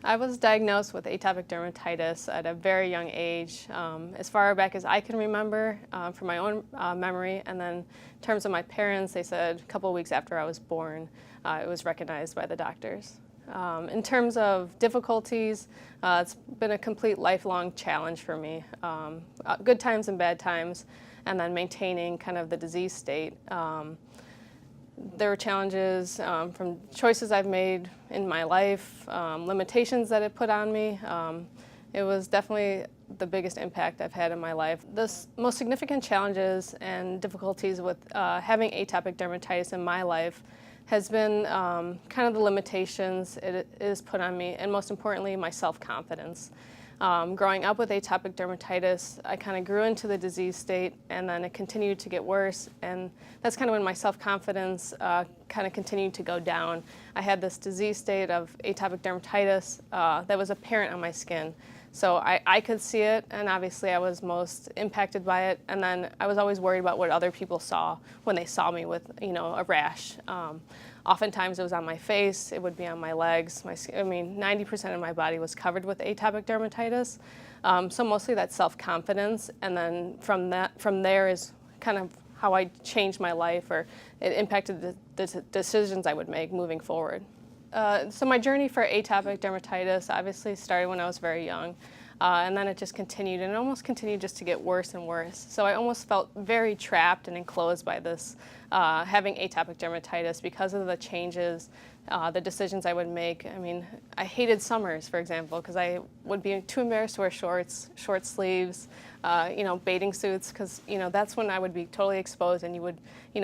I was diagnosed with atopic dermatitis at a very young age, as far back as I can remember from my own memory. And then in terms of my parents, they said a couple of weeks after I was born, it was recognized by the doctors. In terms of difficulties, it's been a complete lifelong challenge for me, good times and bad times, and then maintaining kind of the disease state. There were challenges from choices I've made in my life, limitations that it put on me. It was definitely the biggest impact I've had in my life. The most significant challenges and difficulties with having atopic dermatitis in my life has been kind of the limitations it is put on me, and most importantly, my self-confidence. Growing up with atopic dermatitis, I kind of grew into the disease state, and then it continued to get worse, and that's kind of when my self-confidence kind of continued to go down. I had this disease state of atopic dermatitis that was apparent on my skin. So I could see it, and obviously I was most impacted by it, and then I was always worried about what other people saw when they saw me with, a rash. Oftentimes it was on my face, it would be on my legs. 90% of my body was covered with atopic dermatitis. So mostly that's self-confidence, and then from there is kind of how I changed my life, or it impacted the decisions I would make moving forward. So my journey for atopic dermatitis obviously started when I was very young, and then it just continued, and it almost continued just to get worse and worse. So I almost felt very trapped and enclosed by this, having atopic dermatitis because of the changes, the decisions I would make. I hated summers, for example, because I would be too embarrassed to wear shorts, short sleeves, bathing suits, because, that's when I would be totally exposed, and you would,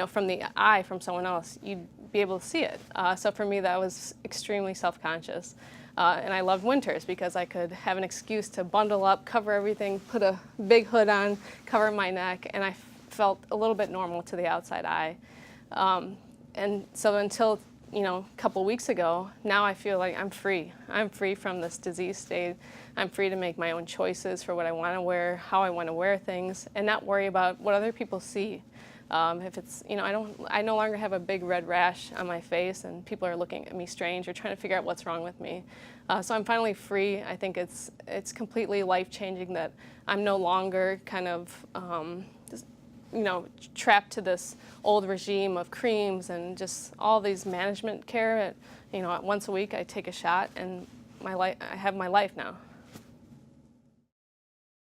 from the eye from someone else, you'd be able to see it. So for me, that was extremely self-conscious. And I loved winters because I could have an excuse to bundle up, cover everything, put a big hood on, cover my neck, and I felt a little bit normal to the outside eye. And so until, a couple weeks ago, now I feel like I'm free. I'm free from this disease state. I'm free to make my own choices for what I want to wear, how I want to wear things, and not worry about what other people see. If it's, I no longer have a big red rash on my face and people are looking at me strange or trying to figure out what's wrong with me. So I'm finally free. I think it's completely life-changing that I'm no longer kind of, trapped to this old regime of creams and just all these management care. Once a week I take a shot, and I have my life now.